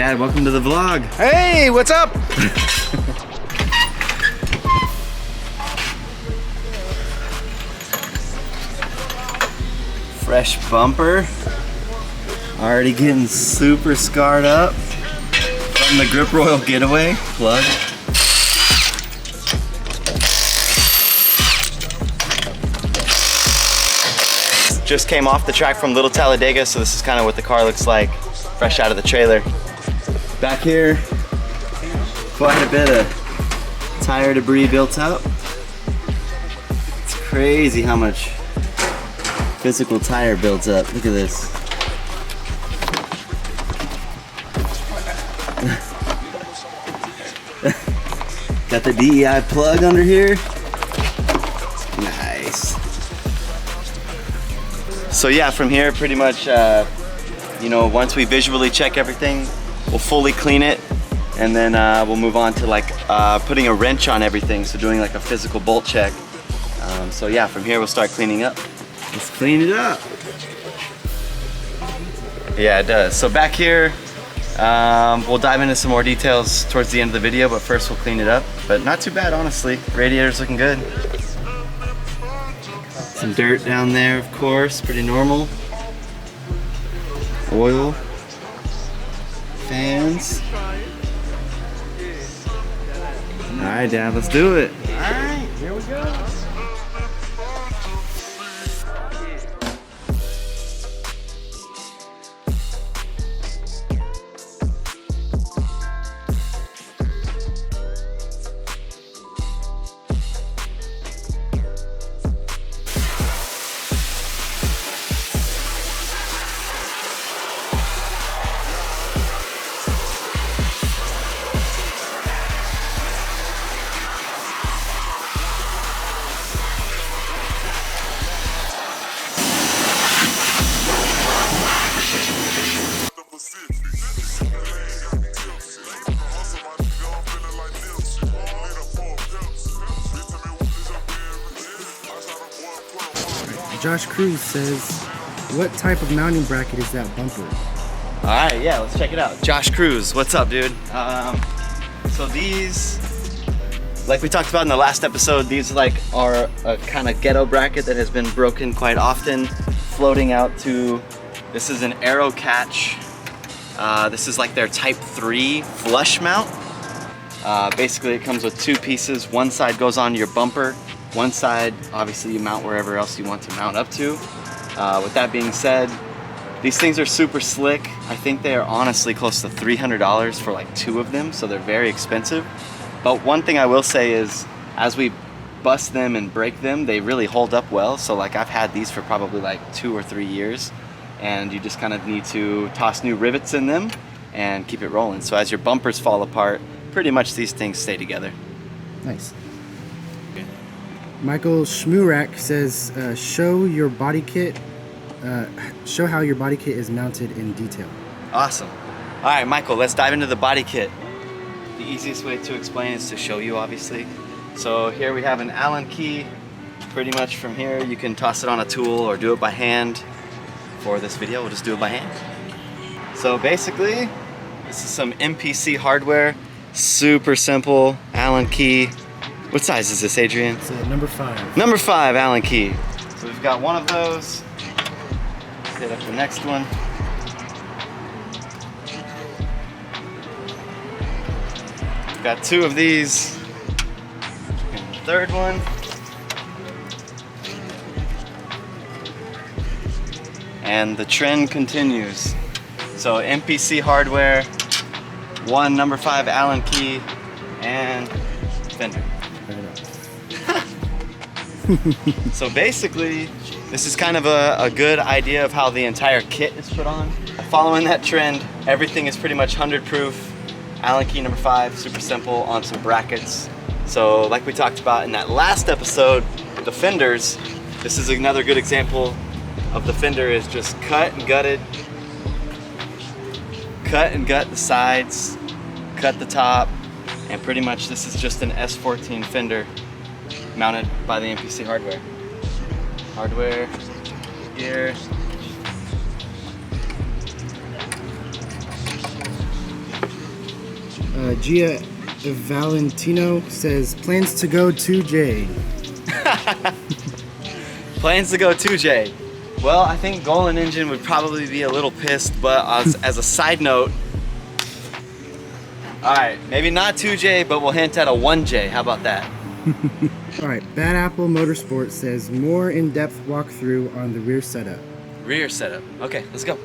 Dad, welcome to the vlog. Hey, what's up? Fresh bumper. Already getting super scarred up from the Grip Royal getaway plug. Just came off the track from Little Talladega, so this is kind of what the car looks like fresh out of the trailer. Back here, quite a bit of tire debris built up. It's crazy how much physical tire builds up. Look at this. Got the DEI plug under here. Nice. So yeah, from here pretty much, you know, once we visually check everything, we'll fully clean it, and then we'll move on to like putting a wrench on everything, so doing like a physical bolt check. So yeah, from here we'll start cleaning up. Let's clean it up. Yeah, it does. So back here, we'll dive into some more details towards the end of the video, but first we'll clean it up. But not too bad, honestly. Radiator's looking good. Some dirt down there, of course, pretty normal. Oil. Fans. All right, Dad, let's do it. All right, here we go. Josh Cruz says, what type of mounting bracket is that bumper? All right, yeah, let's check it out. Josh Cruz, what's up, dude? So these, like we talked about in the last episode, these like are a kind of ghetto bracket that has been broken quite often, floating out to, this is an Aero Catch. This is like their Type 3 flush mount. Basically it comes with two pieces. One side goes on your bumper. One side, obviously you mount wherever else you want to mount up to. With that being said, these things are super slick. I think they are honestly close to $300 for like two of them, so they're very expensive. But one thing I will say is, as we bust them and break them, they really hold up well. So like I've had these for probably like 2 or 3 years, and you just kind of need to toss new rivets in them and keep it rolling. So as your bumpers fall apart, pretty much these things stay together. Nice. Michael Schmurak says, show how your body kit is mounted in detail. Awesome. All right, Michael, let's dive into the body kit. The easiest way to explain is to show you, obviously. So here we have an Allen key. Pretty much from here, you can toss it on a tool or do it by hand. For this video, we'll just do it by hand. So basically, this is some MPC hardware. Super simple Allen key. What size is this, Adrian? It's number 5. Number 5 Allen key. So we've got one of those. Let's hit up the next one. We've got 2 of these. And the third one. And the trend continues. So MPC hardware, 1 number 5 Allen key, and fender. So basically, this is kind of a good idea of how the entire kit is put on. Following that trend, everything is pretty much 100 proof. Allen key number 5, super simple, on some brackets. So like we talked about in that last episode, the fenders, this is another good example of the fender is just cut and gutted. Cut and gut the sides, cut the top, and pretty much this is just an S13 fender mounted by the MPC hardware. Hardware here. Gia Valentino says plans to go 2J. Plans to go 2J. Well, I think Golan Engine would probably be a little pissed, but as a side note, alright, maybe not 2J, but we'll hint at a 1J. How about that? Alright, Bad Apple Motorsport says more in-depth walkthrough on the rear setup. Rear setup. Okay, let's go.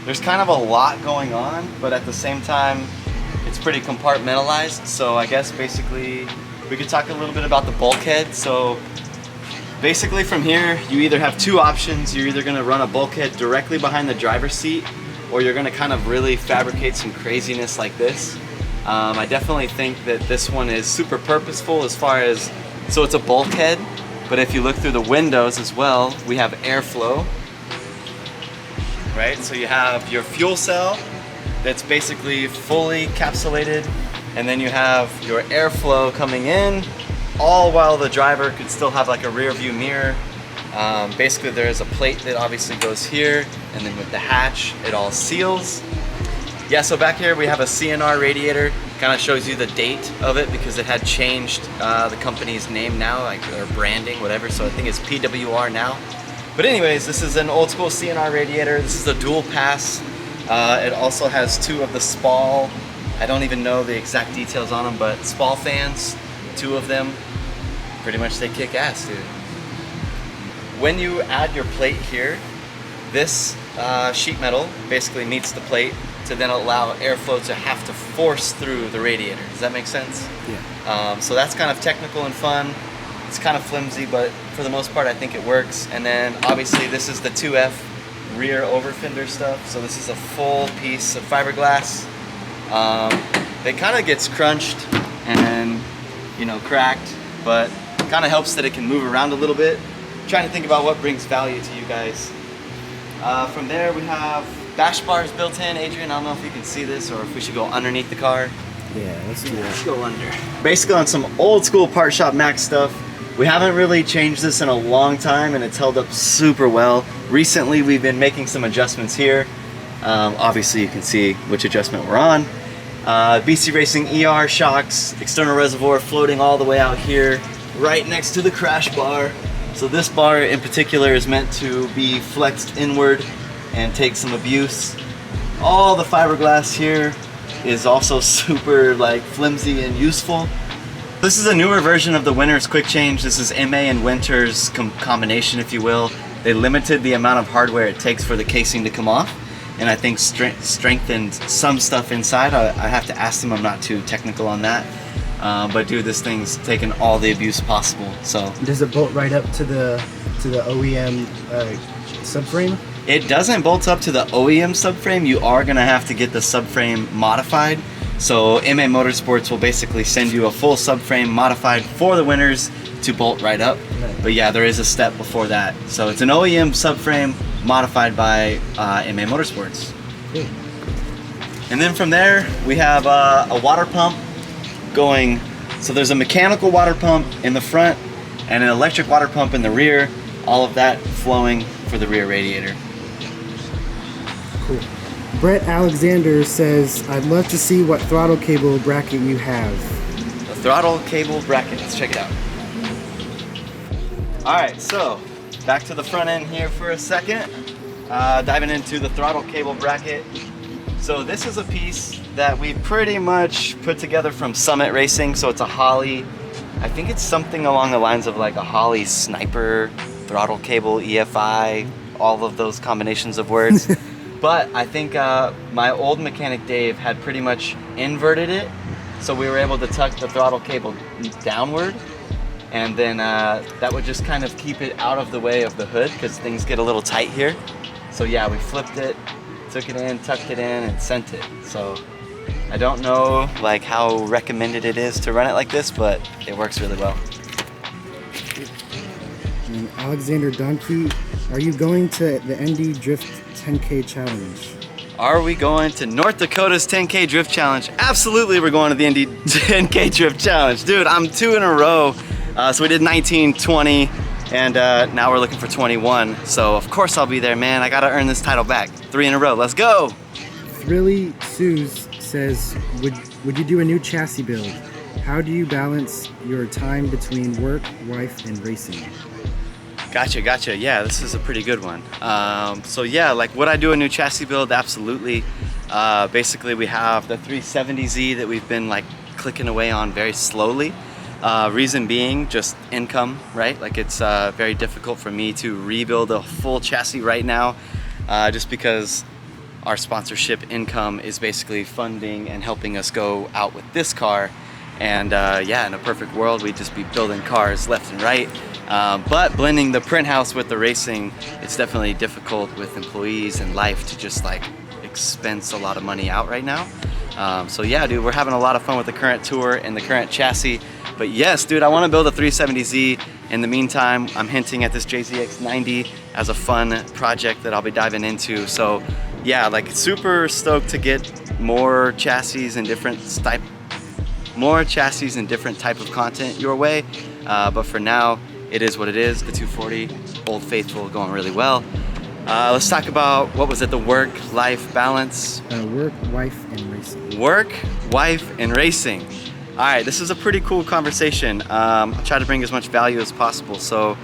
There's kind of a lot going on, but at the same time, it's pretty compartmentalized. So I guess basically we could talk a little bit about the bulkhead. So basically from here, you either have two options. You're either gonna run a bulkhead directly behind the driver's seat, or you're gonna kind of really fabricate some craziness like this. I definitely think that this one is super purposeful as far as, so it's a bulkhead, but if you look through the windows as well, we have airflow, right? So you have your fuel cell that's basically fully encapsulated, and then you have your airflow coming in, all while the driver could still have like a rear view mirror. Basically there's a plate that obviously goes here, and then with the hatch, it all seals. Yeah, so back here we have a CNR radiator. Kind of shows you the date of it because it had changed the company's name now, like their branding, whatever. So I think it's PWR now. But anyways, this is an old school CNR radiator. This is a dual pass. It also has two of the Spall. I don't even know the exact details on them, but Spall fans, two of them. Pretty much they kick ass, dude. When you add your plate here, this sheet metal basically meets the plate to then allow airflow to have to force through the radiator. Does that make sense? Yeah. So that's kind of technical and fun. It's kind of flimsy, but for the most part, I think it works. And then obviously this is the 2F rear over fender stuff. So this is a full piece of fiberglass. It kind of gets crunched and, you know, cracked, but kind of helps that it can move around a little bit. I'm trying to think about what brings value to you guys. From there we have bash bars built in. Adrian, I don't know if you can see this or if we should go underneath the car. Yeah, let's do Let's that. go under. Basically on some old school Part Shop Max stuff. We haven't really changed this in a long time and it's held up super well. Recently we've been making some adjustments here. Obviously you can see which adjustment we're on. BC Racing ER shocks, external reservoir floating all the way out here, right next to the crash bar. So this bar in particular is meant to be flexed inward and take some abuse. All the fiberglass here is also super like flimsy and useful. This is a newer version of the Winter's Quick Change. This is MA and Winter's combination, if you will. They limited the amount of hardware it takes for the casing to come off, and I think strengthened some stuff inside. I have to ask them, I'm not too technical on that. But dude, this thing's taken all the abuse possible. So Does it bolt right up to the OEM subframe? it doesn't bolt up to the OEM subframe. You are gonna have to get the subframe modified. So MA Motorsports will basically send you a full subframe modified for the Winters to bolt right up. Right. But yeah, there is a step before that. So it's an OEM subframe modified by MA Motorsports. Cool. And then from there, we have a water pump going. So there's a mechanical water pump in the front and an electric water pump in the rear. All of that flowing for the rear radiator. Cool. Brett Alexander says, I'd love to see what throttle cable bracket you have. The throttle cable bracket, let's check it out. All right, so back to the front end here for a second. Diving into the throttle cable bracket. So this is a piece that we pretty much put together from Summit Racing. So it's a Holley, I think it's something along the lines of like a Holley Sniper, throttle cable, EFI, all of those combinations of words. But I think my old mechanic Dave had pretty much inverted it. So we were able to tuck the throttle cable downward. And then that would just kind of keep it out of the way of the hood because things get a little tight here. So yeah, we flipped it, took it in, tucked it in, and sent it. So I don't know like how recommended it is to run it like this, but it works really well. And Alexander Donkey, are you going to the ND Drift 10K Challenge? Are we going to North Dakota's 10K Drift Challenge? Absolutely, we're going to the ND 10K Drift Challenge. Dude, I'm 2 in a row. So we did 19, 20, and now we're looking for 21. So of course I'll be there, man. I gotta earn this title back. 3 in a row, let's go. Thrilly Suze says, would you do a new chassis build? How do you balance your time between work, wife, and racing? Gotcha. Yeah, this is a pretty good one. So yeah, like would I do a new chassis build? Absolutely. Basically, we have the 370Z that we've been like clicking away on very slowly. Reason being just income, right? Like it's very difficult for me to rebuild a full chassis right now, just because our sponsorship income is basically funding and helping us go out with this car. And yeah, in a perfect world, we'd just be building cars left and right. But blending the print house with the racing, it's definitely difficult with employees and life to just like expense a lot of money out right now. So yeah, dude, we're having a lot of fun with the current tour and the current chassis. But yes, dude, I want to build a 370Z. In the meantime, I'm hinting at this JZX90 as a fun project that I'll be diving into. So yeah, like super stoked to get more chassis and different type of content your way. But for now, it is what it is. The 240, Old Faithful, going really well. Let's talk about, what was it, the work-life balance? Work, wife, and racing. Work, wife, and racing. All right, this is a pretty cool conversation. I'll try to bring as much value as possible. So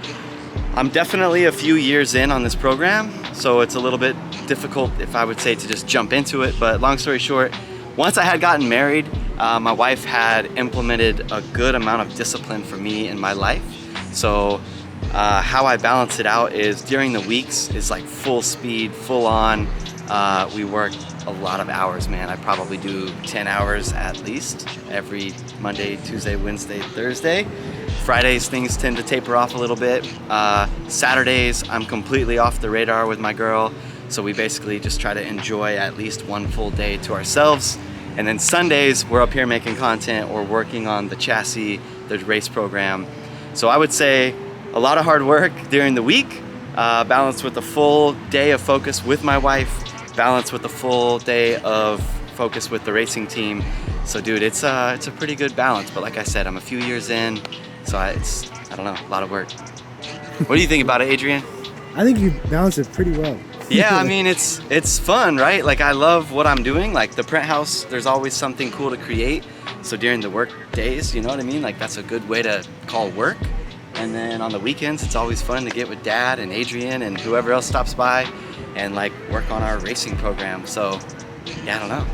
I'm definitely a few years in on this program, so it's a little bit difficult, if I would say, to just jump into it. But long story short, once I had gotten married, my wife had implemented a good amount of discipline for me in my life. So how I balance it out is during the weeks is like full speed, full on. We work a lot of hours, man. I probably do 10 hours at least every Monday, Tuesday, Wednesday, Thursday. Fridays, things tend to taper off a little bit. Saturdays, I'm completely off the radar with my girl. So we basically just try to enjoy at least one full day to ourselves. And then Sundays, we're up here making content or working on the chassis, the race program. So I would say a lot of hard work during the week, balanced with a full day of focus with my wife, balanced with a full day of focus with the racing team. So dude, it's a pretty good balance. But like I said, I'm a few years in, so I don't know, a lot of work. What do you think about it, Adrian? I think you balance it pretty well. Yeah, I mean, it's fun, right? Like I love what I'm doing. Like the print house, there's always something cool to create. So during the work days, you know what I mean? Like that's a good way to call work. And then on the weekends, it's always fun to get with Dad and Adrian and whoever else stops by and like work on our racing program. So yeah, I don't know.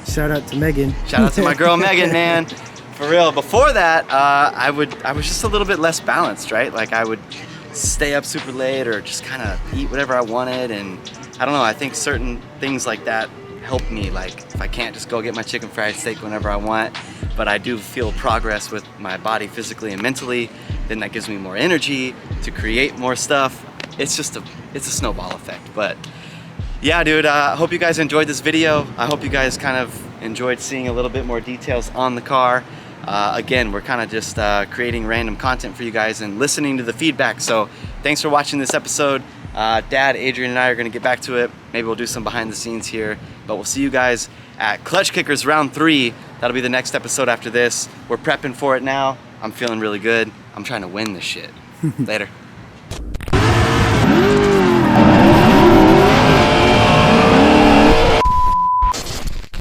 Shout out to Megan. Shout out to my girl Megan, man. For real. Before that, I was just a little bit less balanced, right? Like I would stay up super late or just kind of eat whatever I wanted. And I don't know, I think certain things like that help me. Like if I can't just go get my chicken fried steak whenever I want, but I do feel progress with my body physically and mentally, then that gives me more energy to create more stuff. It's a snowball effect. But yeah, dude, I hope you guys enjoyed this video. I hope you guys kind of enjoyed seeing a little bit more details on the car. Again, we're kind of just creating random content for you guys and listening to the feedback. So thanks for watching this episode. Dad, Adrian, and I are going to get back to it. Maybe we'll do some behind the scenes here, but we'll see you guys at Klutch Kickers Round 3. That'll be the next episode after this. We're prepping for it now. I'm feeling really good. I'm trying to win this shit. Later.